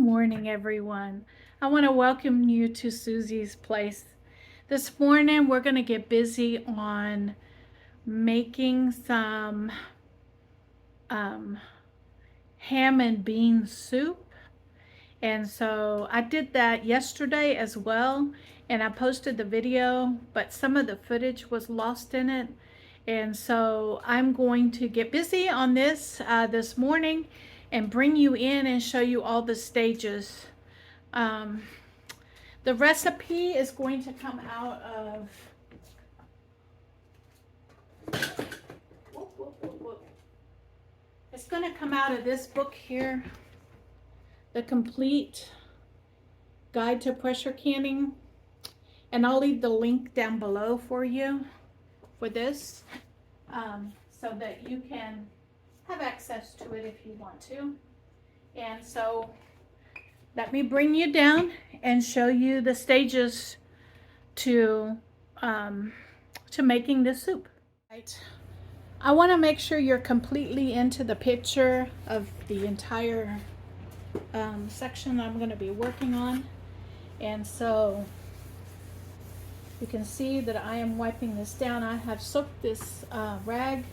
morning, everyone. I want to welcome you to Susie's Place. This morning, we're going to get busy on making some ham and bean soup. And so I did that yesterday as well, and I posted the video, but some of the footage was lost in it. And so I'm going to get busy on this this morning and bring you in and show you all the stages. The recipe is going to come out of it's going to come out of this book here, The Complete Guide to Pressure Canning, and I'll leave the link down below for you for this, so that you can have access to it if you want to. And so let me bring you down and show you the stages to making this soup. Right. I want to make sure you're completely into the picture of the entire section I'm going to be working on. And so you can see that I am wiping this down. I have soaked this rag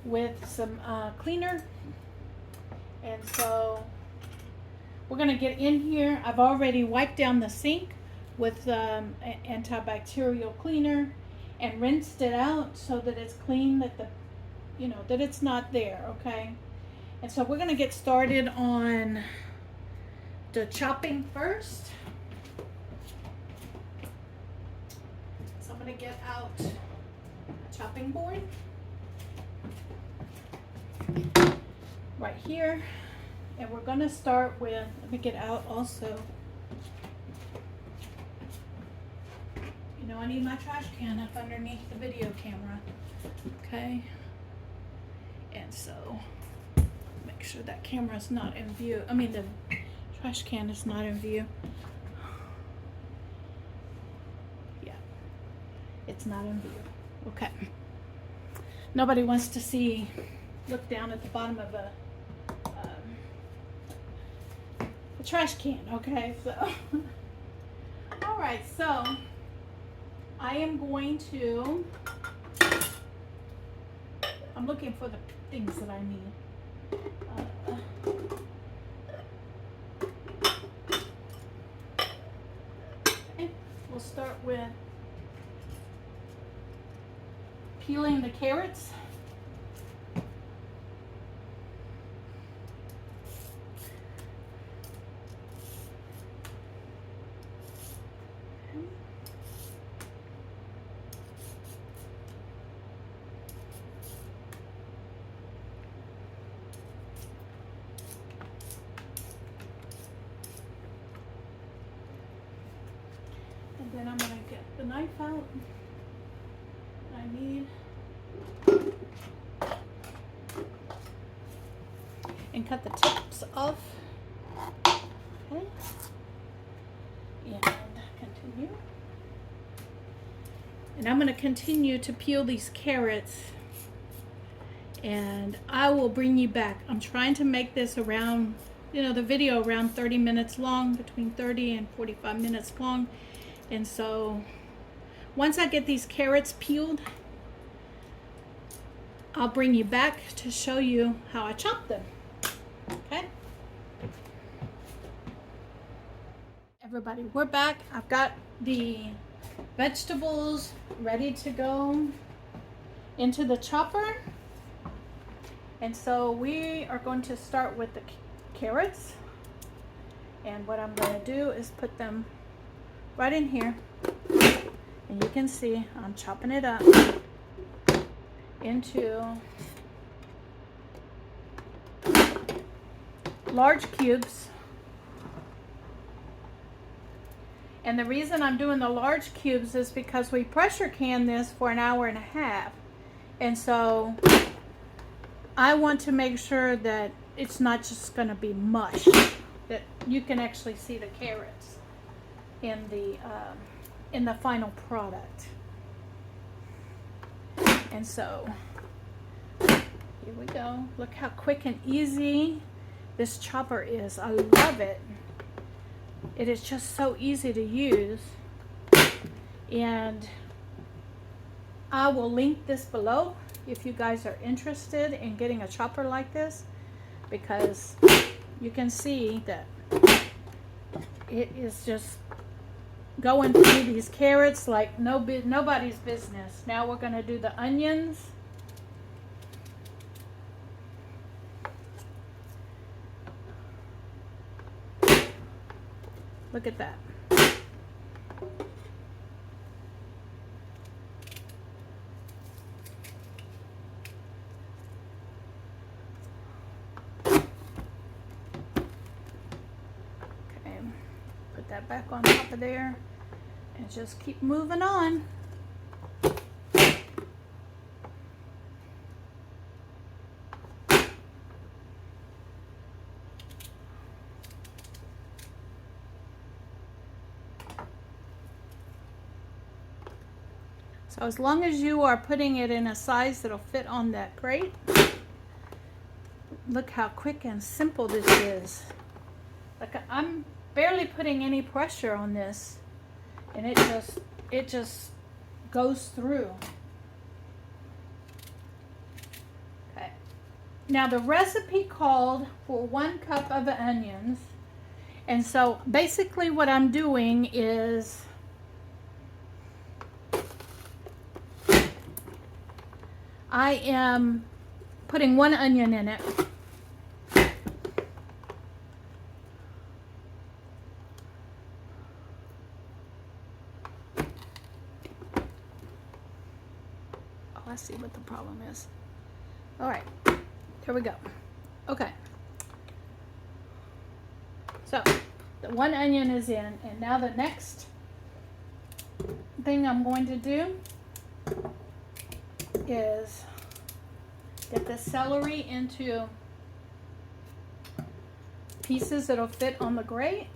with some cleaner. And so we're going to get in here. I've already wiped down the sink with antibacterial cleaner and rinsed it out so that it's clean, that that it's not there, okay? And so we're going to get started on the chopping first. So I'm going to get out a chopping board right here. And we're going to start with, let me get out also, I need my trash can up underneath the video camera, okay? And so, make sure that camera's not in view, the trash can is not in view. Yeah, it's not in view, okay. Nobody wants to look down at the bottom of a trash can, okay? So all right, so I am going to, I'm looking for the things that I need. Okay, we'll start with peeling the carrots. And then I'm going to get the knife out that I need and cut the tips off. Okay. And continue. And I'm going to continue to peel these carrots, and I will bring you back. I'm trying to make this around, the video around 30 minutes long, between 30 and 45 minutes long. And so once I get these carrots peeled, I'll bring you back to show you how I chop them. Okay? Everybody, we're back. I've got the vegetables ready to go into the chopper. And so we are going to start with the carrots. And what I'm going to do is put them right in here, and you can see I'm chopping it up into large cubes. And the reason I'm doing the large cubes is because we pressure can this for an hour and a half, and so I want to make sure that it's not just going to be mush, that you can actually see the carrots in the final product. And so here we go. Look how quick and easy this chopper is. I love it. It is just so easy to use. And I will link this below if you guys are interested in getting a chopper like this, because you can see that it is just going through these carrots like nobody's business. Now we're going to do the onions. Look at that. Okay, put that back on top of there and just keep moving on. So as long as you are putting it in a size that'll fit on that grate, look how quick and simple this is. Like, I'm barely putting any pressure on this, and it just goes through. Okay. Now the recipe called for 1 cup of onions, and so basically what I'm doing is I am putting 1 onion in it. Oh, I see what the problem is. All right, here we go. Okay. So the 1 onion is in, and now the next thing I'm going to do is get the celery into pieces that'll fit on the grate.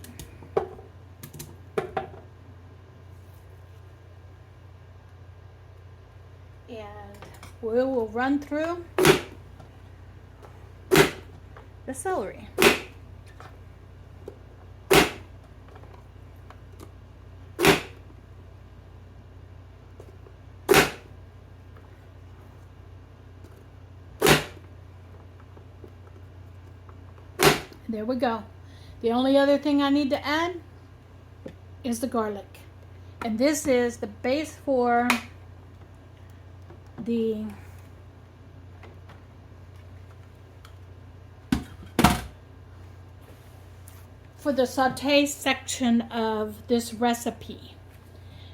And we will run through the celery. There we go. The only other thing I need to add is the garlic. And this is the base for the saute section of this recipe.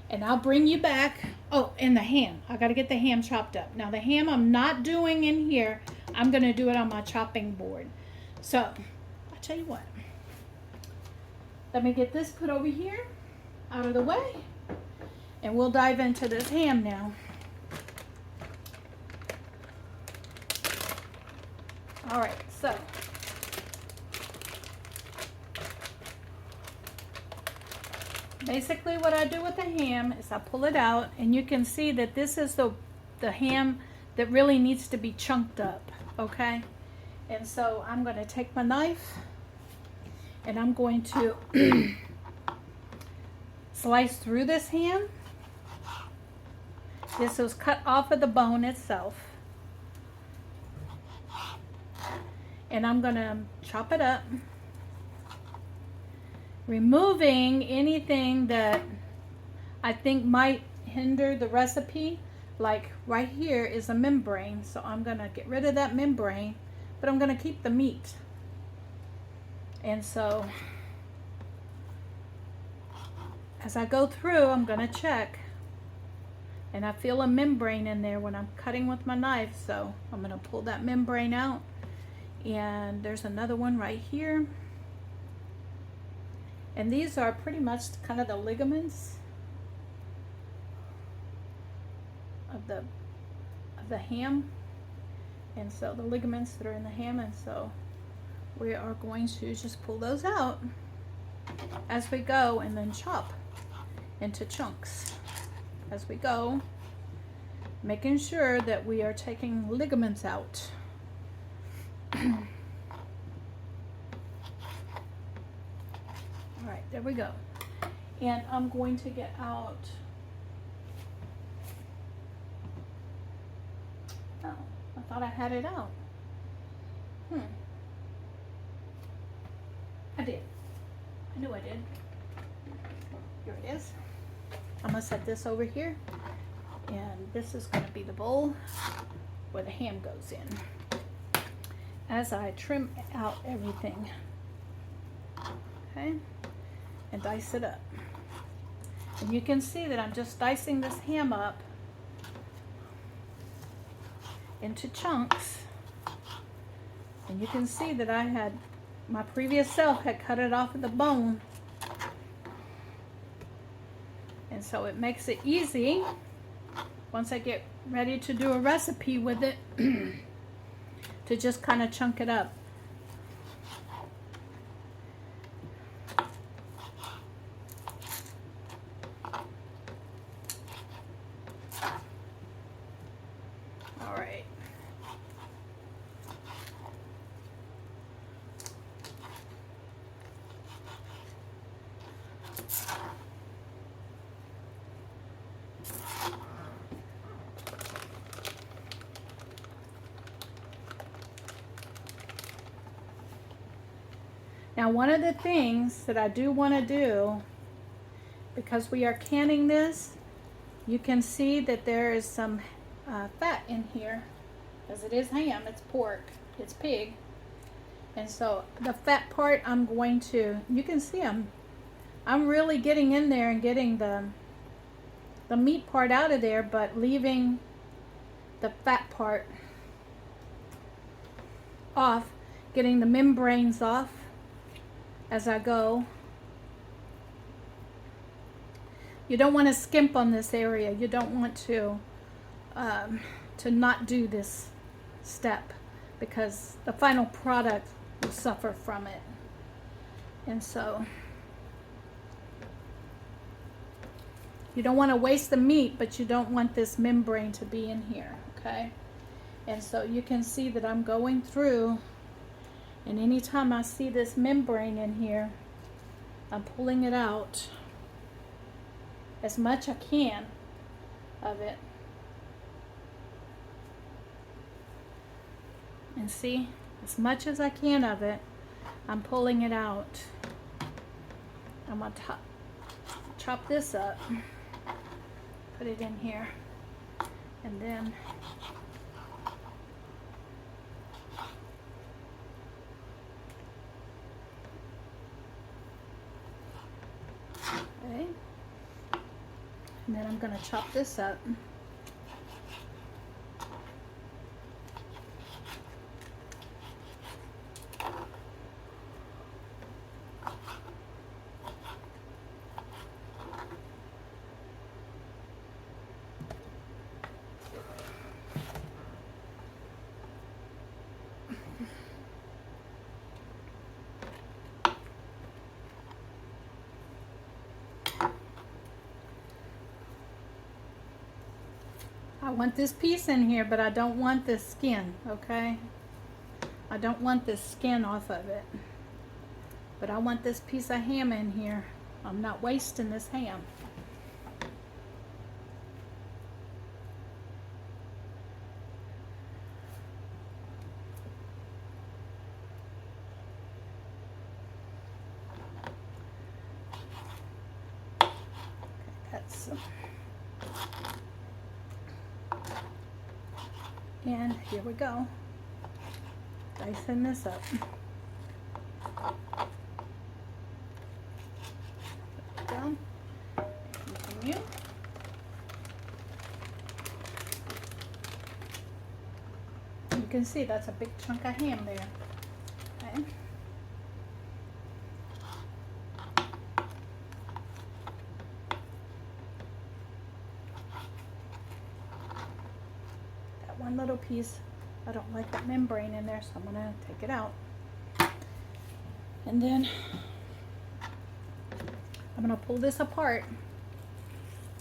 And I'll bring you back. Oh, and the ham. I got to get the ham chopped up. Now the ham I'm not doing in here. I'm going to do it on my chopping board. So tell you what, let me get this put over here out of the way, and we'll dive into this ham now. All right, so basically what I do with the ham is I pull it out, and you can see that this is the ham that really needs to be chunked up, okay? And so I'm going to take my knife and I'm going to slice through this ham. This was cut off of the bone itself. And I'm going to chop it up, removing anything that I think might hinder the recipe. Like right here is a membrane, so I'm going to get rid of that membrane, but I'm going to keep the meat. And so as I go through, I'm going to check, and I feel a membrane in there when I'm cutting with my knife, so I'm going to pull that membrane out. And there's another one right here, and these are pretty much kind of the ligaments of the ham, and so the ligaments that are in the ham, and so we are going to just pull those out as we go, and then chop into chunks as we go, making sure that we are taking ligaments out. All right, there we go. And I'm going to get out, oh, I thought I had it out. I did. I knew I did. Here it is. I'm gonna set this over here, and this is gonna be the bowl where the ham goes in as I trim out everything. Okay, and dice it up. And you can see that I'm just dicing this ham up into chunks. And you can see that I had, my previous self had cut it off of the bone. And so it makes it easy once I get ready to do a recipe with it to just kind of chunk it up. All right. Now, one of the things that I do want to do, because we are canning this, you can see that there is some fat in here, because it is ham, it's pork, it's pig. And so the fat part I'm going to, you can see I'm really getting in there and getting the meat part out of there, but leaving the fat part off, getting the membranes off as I go. You don't want to skimp on this area. You don't want to not do this step, because the final product will suffer from it. And so you don't want to waste the meat, but you don't want this membrane to be in here, okay? And so you can see that I'm going through, and anytime I see this membrane in here, I'm pulling it out as much I can of it. And see, as much as I can of it, I'm pulling it out. I'm gonna chop this up, put it in here, and then okay. And then I'm going to chop this up. I want this piece in here, but I don't want this skin, okay? I don't want this skin off of it. But I want this piece of ham in here. I'm not wasting this ham. Okay, that's and here we go, dicing this up. Down. Continue. You can see that's a big chunk of ham there. Okay. One little piece, I don't like that membrane in there, so I'm going to take it out. And then I'm going to pull this apart,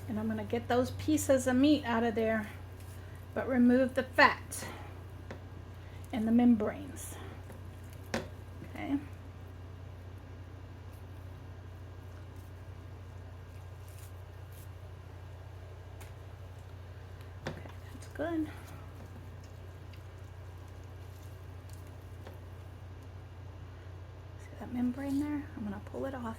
and I'm going to get those pieces of meat out of there, but remove the fat and the membranes. Okay. good. See that membrane there? I'm going to pull it off.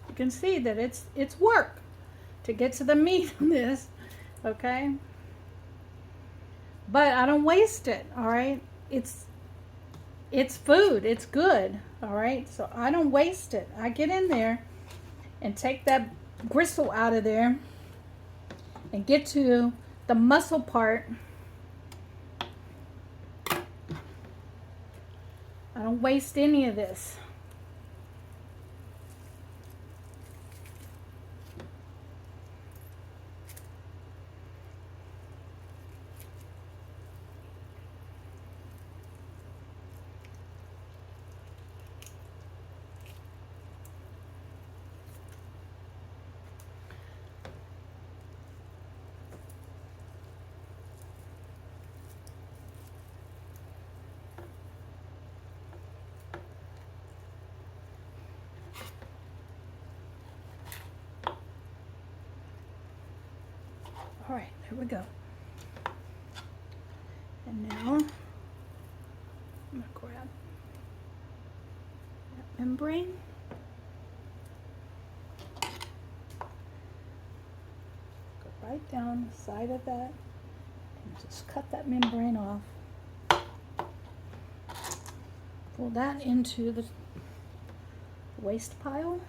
You can see that it's work to get to the meat on this, okay? But I don't waste it, all right? It's food, it's good, all right? So I don't waste it. I get in there and take that gristle out of there and get to the muscle part. I don't waste any of this. All right, there we go. And now I'm gonna grab that membrane. Go right down the side of that and just cut that membrane off. Pull that into the waste pile.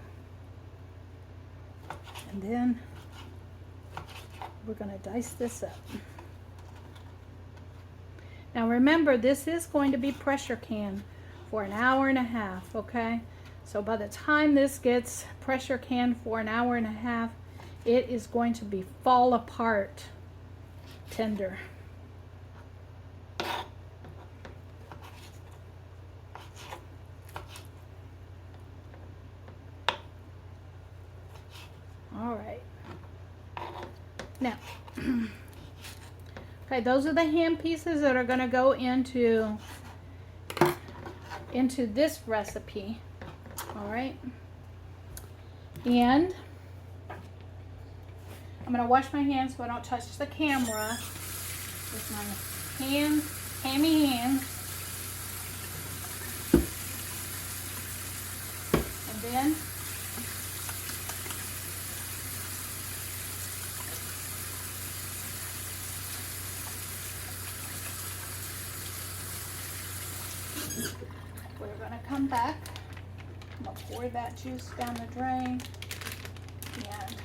And then we're going to dice this up. Now remember, this is going to be pressure canned for an hour and a half, okay? So by the time this gets pressure canned for an hour and a half, it is going to be fall apart tender. All right. Now, okay, those are the ham pieces that are going to go into this recipe. All right. And I'm going to wash my hands so I don't touch the camera with my hammy hands. And then we're going to come back. I'm going to pour that juice down the drain. And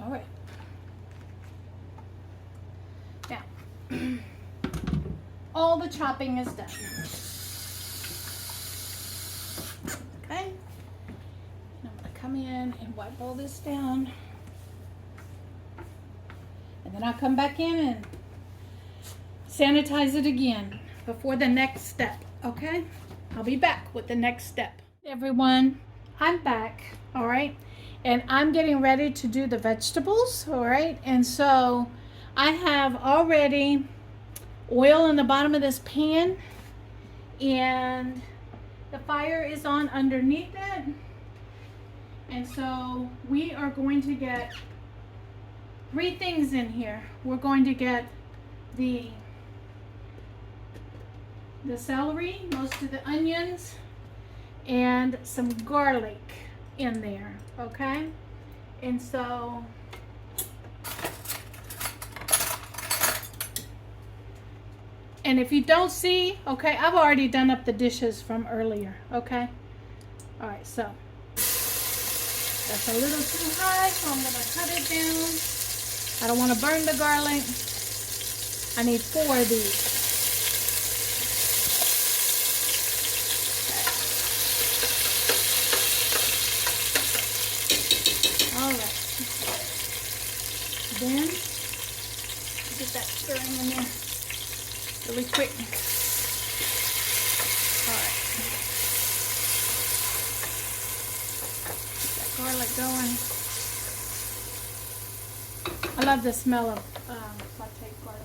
all right. Now, all the chopping is done. Okay. And I'm going to come in and wipe all this down. And then I'll come back in and sanitize it again before the next step, okay? I'll be back with the next step. Everyone, I'm back, all right? And I'm getting ready to do the vegetables, all right? And so I have already oil in the bottom of this pan, and the fire is on underneath it. And so we are going to get 3 things in here. We're going to get the celery, most of the onions, and some garlic in there, okay? And so and if you don't see, okay, I've already done up the dishes from earlier, okay? All right, so that's a little too high, so I'm gonna cut it down. I don't want to burn the garlic. I need 4 of these. Okay. All right. Then really quick. All right. Get that garlic going. I love the smell of sauteed garlic.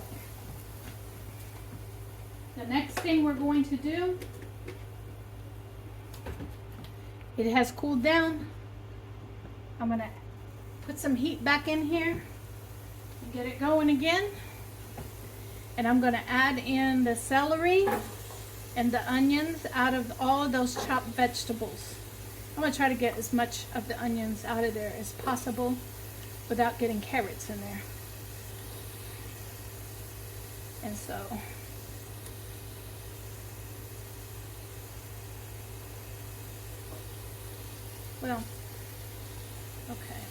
The next thing we're going to do, it has cooled down. I'm going to put some heat back in here and get it going again. And I'm going to add in the celery and the onions out of all of those chopped vegetables. I'm going to try to get as much of the onions out of there as possible without getting carrots in there. And so well, okay.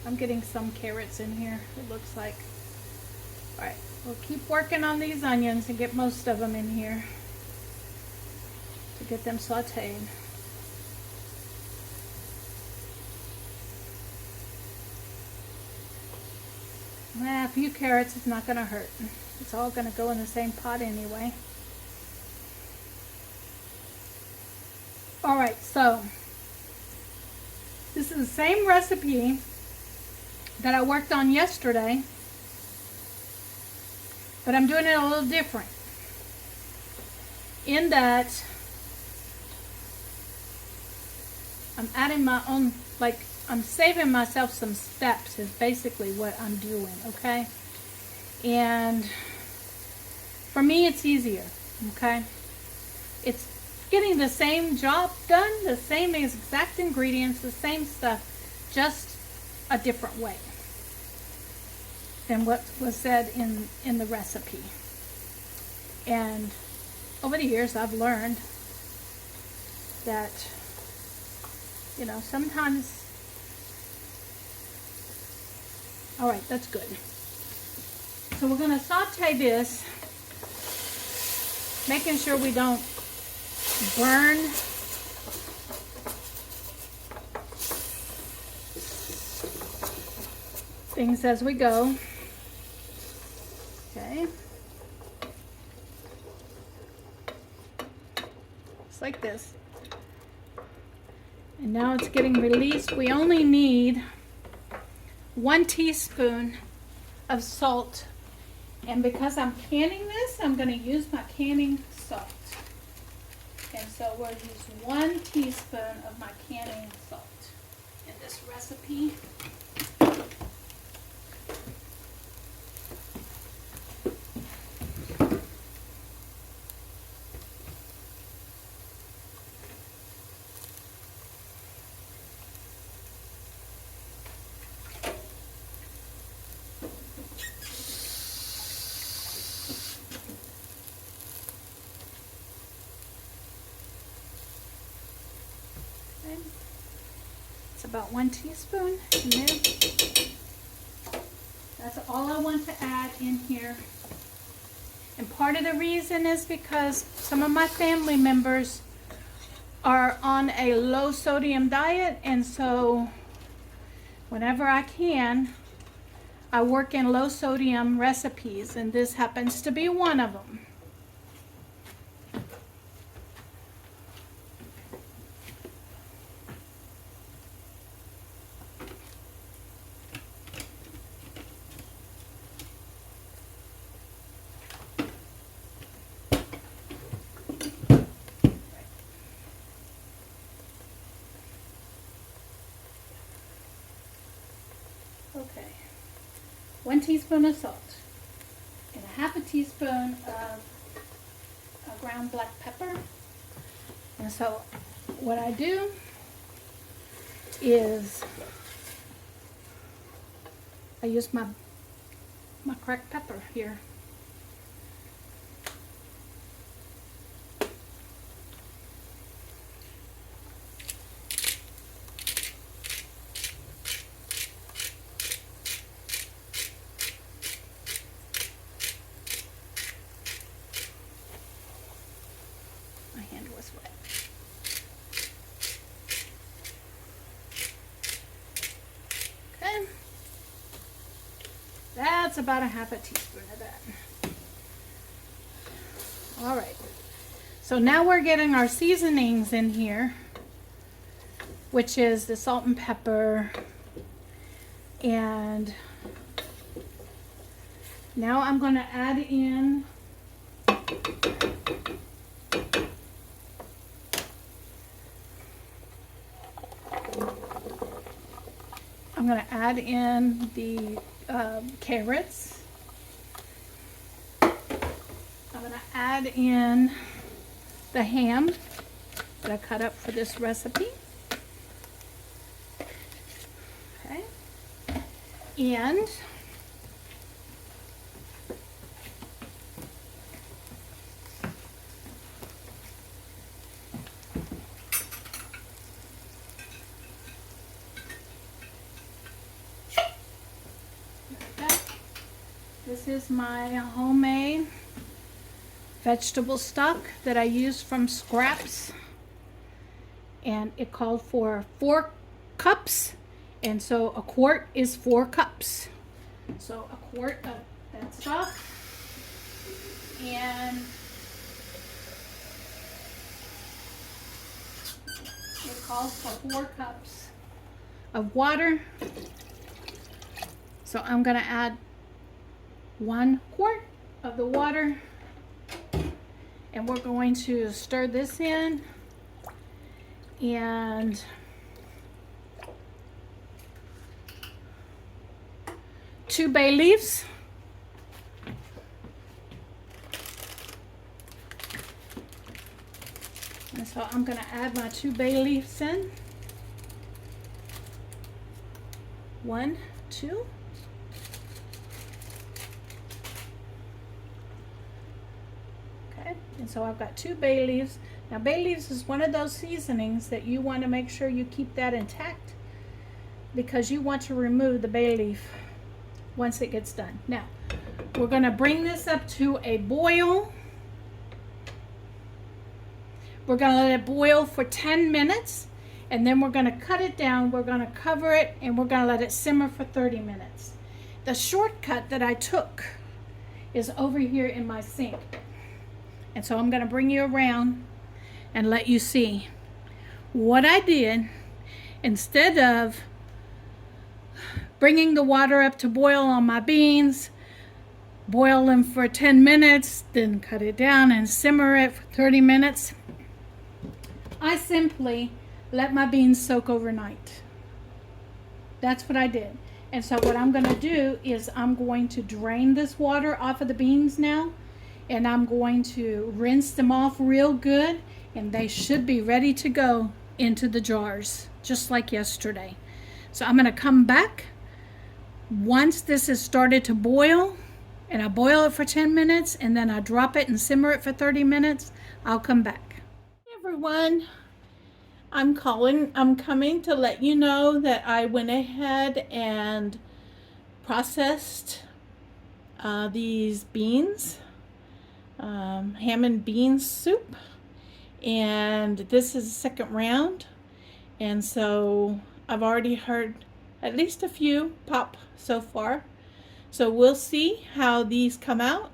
I'm getting some carrots in here, it looks like. Alright, we'll keep working on these onions and get most of them in here to get them sauteed. A few carrots is not going to hurt. It's all going to go in the same pot anyway. Alright, so this is the same recipe that I worked on yesterday, but I'm doing it a little different. In that I'm adding my own, like, I'm saving myself some steps is basically what I'm doing, okay? And for me, it's easier, okay? It's getting the same job done, the same exact ingredients, the same stuff, just a different way than what was said in the recipe. And over the years, I've learned that, you know, sometimes. All right, that's good. So we're going to saute this, making sure we don't burn things as we go. Okay. Just like this. And now it's getting released. We only need 1 teaspoon of salt, and because I'm canning this, I'm going to use my canning salt. And so we'll use 1 teaspoon of my canning salt in this recipe. It's about 1 teaspoon, and then that's all I want to add in here. And part of the reason is because some of my family members are on a low sodium diet, and so whenever I can, I work in low sodium recipes, and this happens to be one of them. Okay, 1 teaspoon of salt and 1/2 teaspoon of ground black pepper. And so what I do is I use my cracked pepper here. My hand was wet. Okay. That's about 1/2 teaspoon of that. All right. So now we're getting our seasonings in here, which is the salt and pepper. And now I'm going to add in the carrots. I'm going to add in the ham that I cut up for this recipe. Okay. And this is my homemade vegetable stock that I used from scraps, and it called for 4 cups, and so a quart is 4 cups. So a quart of that stock, and it calls for 4 cups of water. So I'm going to add 1 quart of the water, and we're going to stir this in, and two bay leaves, and so I'm going to add my 2 bay leaves in. 1, 2. And so I've got 2 bay leaves. Now bay leaves is one of those seasonings that you want to make sure you keep that intact, because you want to remove the bay leaf once it gets done. Now we're going to bring this up to a boil. We're going to let it boil for 10 minutes, and then we're going to cut it down. We're going to cover it, and we're going to let it simmer for 30 minutes. The shortcut that I took is over here in my sink. And so I'm going to bring you around and let you see what I did. Instead of bringing the water up to boil on my beans, boil them for 10 minutes, then cut it down and simmer it for 30 minutes, I simply let my beans soak overnight. That's what I did. And so what I'm going to do is I'm going to drain this water off of the beans now, and I'm going to rinse them off real good, and they should be ready to go into the jars, just like yesterday. So I'm going to come back once this has started to boil, and I boil it for 10 minutes, and then I drop it and simmer it for 30 minutes. I'll come back. Hey everyone, I'm coming to let you know that I went ahead and processed these beans. Ham and beans soup, and this is the second round, and so I've already heard at least a few pop so far, so we'll see how these come out,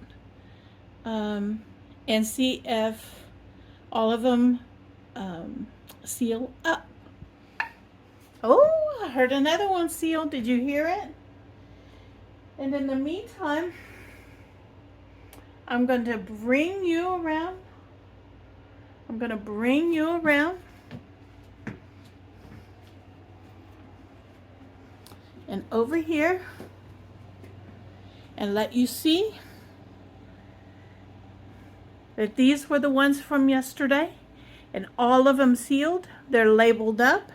and see if all of them seal up. Oh, I heard another one sealed. Did you hear it? And in the meantime, I'm going to bring you around. And over here, and let you see that these were the ones from yesterday, and all of them sealed. They're labeled up,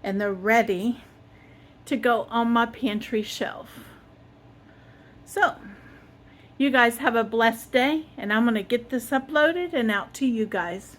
and they're ready to go on my pantry shelf. So you guys have a blessed day, and I'm going to get this uploaded and out to you guys.